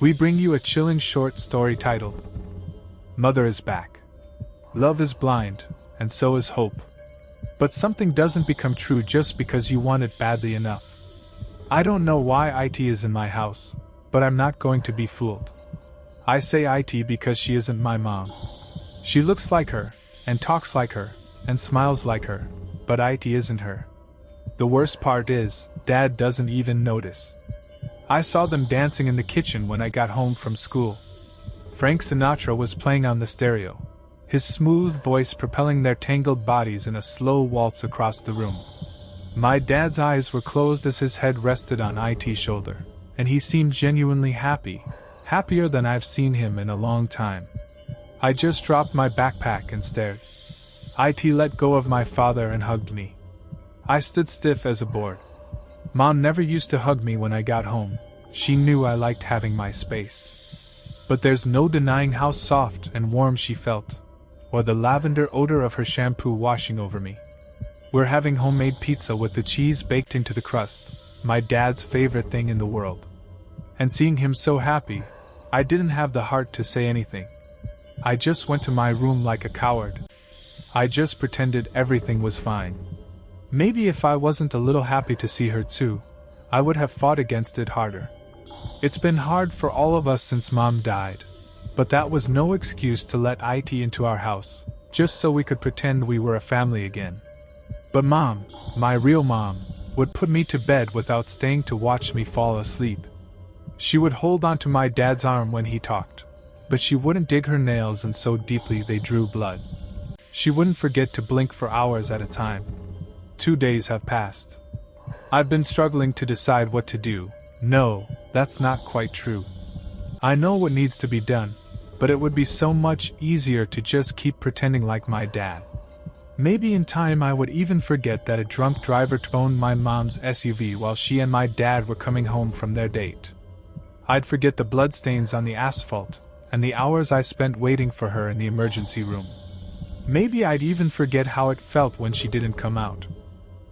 we bring you a chilling short story titled, Mother is Back. Love is blind, and so is hope. But something doesn't become true just because you want it badly enough. I don't know why IT is in my house, but I'm not going to be fooled. I say IT because she isn't my mom. She looks like her, and talks like her, and smiles like her, but IT isn't her. The worst part is, Dad doesn't even notice. I saw them dancing in the kitchen when I got home from school. Frank Sinatra was playing on the stereo, his smooth voice propelling their tangled bodies in a slow waltz across the room. My dad's eyes were closed as his head rested on IT's shoulder, and he seemed genuinely happy, happier than I've seen him in a long time. I just dropped my backpack and stared. IT let go of my father and hugged me. I stood stiff as a board. Mom never used to hug me when I got home. She knew I liked having my space. But there's no denying how soft and warm she felt, or the lavender odor of her shampoo washing over me. We're having homemade pizza with the cheese baked into the crust, my dad's favorite thing in the world. And seeing him so happy, I didn't have the heart to say anything. I just went to my room like a coward. I just pretended everything was fine. Maybe if I wasn't a little happy to see her too, I would have fought against it harder. It's been hard for all of us since Mom died, but that was no excuse to let IT into our house, just so we could pretend we were a family again. But Mom, my real mom, would put me to bed without staying to watch me fall asleep. She would hold onto my dad's arm when he talked, but she wouldn't dig her nails in so deeply they drew blood. She wouldn't forget to blink for hours at a time. 2 days have passed. I've been struggling to decide what to do. No, that's not quite true. I know what needs to be done, but it would be so much easier to just keep pretending like my dad. Maybe in time I would even forget that a drunk driver towed my mom's SUV while she and my dad were coming home from their date. I'd forget the bloodstains on the asphalt, and the hours I spent waiting for her in the emergency room. Maybe I'd even forget how it felt when she didn't come out.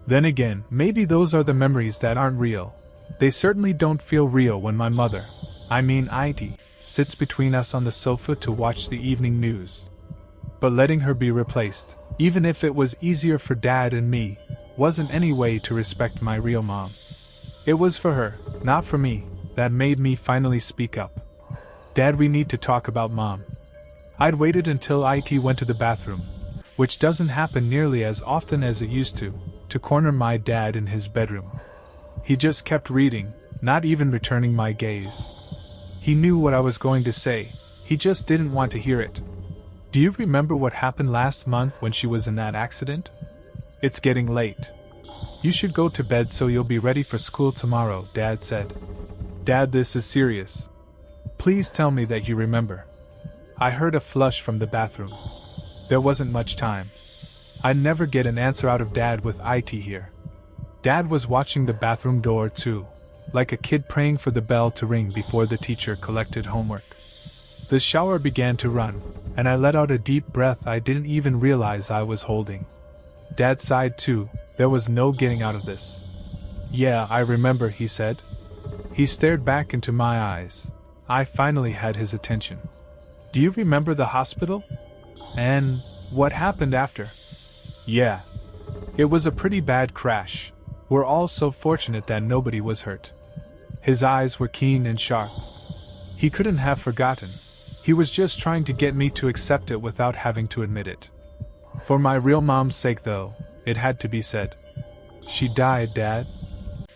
Then again, maybe those are the memories that aren't real. They certainly don't feel real when my mother, IT, sits between us on the sofa to watch the evening news. But letting her be replaced, even if it was easier for Dad and me, wasn't any way to respect my real mom. It was for her, not for me, that made me finally speak up. Dad, we need to talk about Mom. I'd waited until IT went to the bathroom, which doesn't happen nearly as often as it used to corner my dad in his bedroom. He just kept reading, not even returning my gaze. He knew what I was going to say, he just didn't want to hear it. Do you remember what happened last month when she was in that accident? It's getting late. You should go to bed so you'll be ready for school tomorrow, Dad said. Dad, this is serious. Please tell me that you remember. I heard a flush from the bathroom. There wasn't much time. I'd never get an answer out of Dad with IT here. Dad was watching the bathroom door too, like a kid praying for the bell to ring before the teacher collected homework. The shower began to run, and I let out a deep breath I didn't even realize I was holding. Dad sighed too. There was no getting out of this. Yeah, I remember, he said. He stared back into my eyes. I finally had his attention. Do you remember the hospital? And what happened after? Yeah. It was a pretty bad crash. We're all so fortunate that nobody was hurt. His eyes were keen and sharp. He couldn't have forgotten. He was just trying to get me to accept it without having to admit it. For my real mom's sake though, it had to be said. She died, Dad.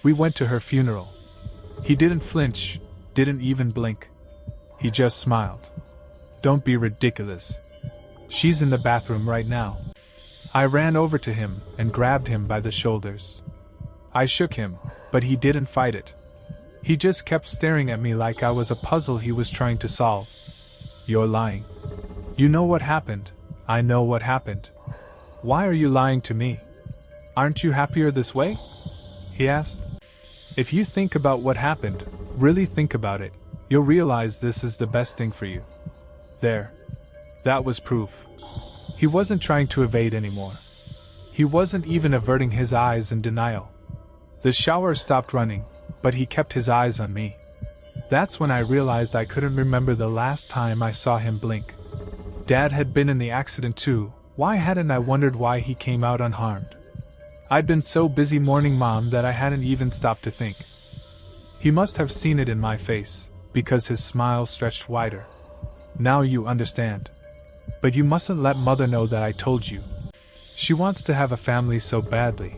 We went to her funeral. He didn't flinch, didn't even blink. He just smiled. Don't be ridiculous. She's in the bathroom right now. I ran over to him and grabbed him by the shoulders. I shook him, but he didn't fight it. He just kept staring at me like I was a puzzle he was trying to solve. You're lying. You know what happened. I know what happened. Why are you lying to me? Aren't you happier this way? He asked. If you think about what happened, really think about it, you'll realize this is the best thing for you. There. That was proof. He wasn't trying to evade anymore. He wasn't even averting his eyes in denial. The shower stopped running, but he kept his eyes on me. That's when I realized I couldn't remember the last time I saw him blink. Dad had been in the accident too. Why hadn't I wondered why he came out unharmed? I'd been so busy mourning Mom that I hadn't even stopped to think. He must have seen it in my face, because his smile stretched wider. Now you understand. But you mustn't let Mother know that I told you. She wants to have a family so badly.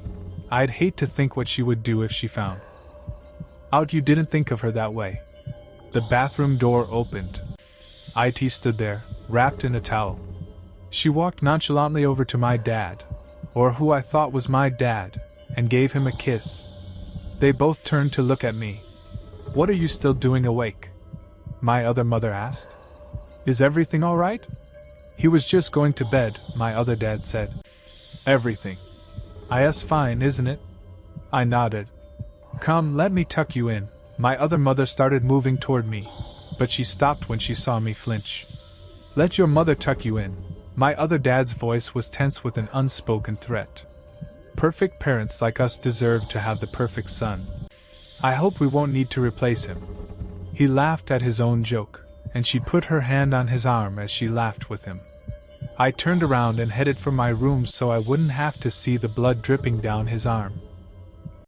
I'd hate to think what she would do if she found out you didn't think of her that way. The bathroom door opened. It stood there, wrapped in a towel. She walked nonchalantly over to my dad, or who I thought was my dad, and gave him a kiss. They both turned to look at me. "What are you still doing awake?" my other mother asked. "Is everything all right?" "He was just going to bed," my other dad said. "Everything? Is fine, isn't it?" I nodded. "Come, let me tuck you in." My other mother started moving toward me, but she stopped when she saw me flinch. "Let your mother tuck you in." My other dad's voice was tense with an unspoken threat. Perfect parents like us deserve to have the perfect son. I hope we won't need to replace him. He laughed at his own joke, and she put her hand on his arm as she laughed with him. I turned around and headed for my room so I wouldn't have to see the blood dripping down his arm.